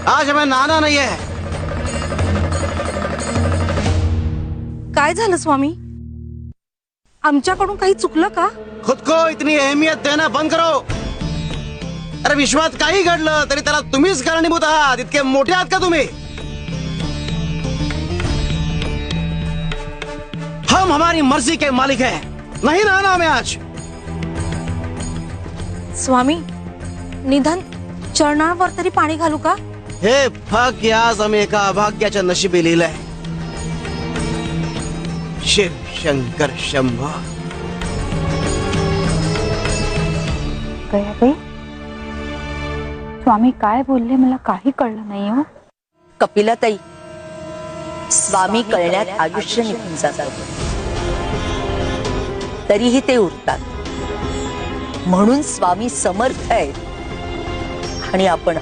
आज हमें नहाना नहीं है। काय झालं स्वामी? आमच्याकडून काही चुकलं का? खुद को इतनी अहमियत देना बंद करो। अरे विश्वात काही घडलं तरी त्याला तुम्हीच कारणीभूत आहात। इतके मोठे आहात का तुम्ही? हम हमारी मर्जी के मालिक हैं। नहीं नहाना हमें आज। स्वामी, निधन चरणावर तरी पाणी घालू का? हे भाग्य आज आम्ही एका अभाग्याच्या नशिबी लिहिलंय। शिव शंकर शंभो। गयाबाई, स्वामी काय बोलले मला काही कळलं नाही हो। कपिलाताई, स्वामी कळण्यात आयुष्य निघून जातं, तरीही ते उरतात। म्हणून स्वामी समर्थ आहेत आणि आपण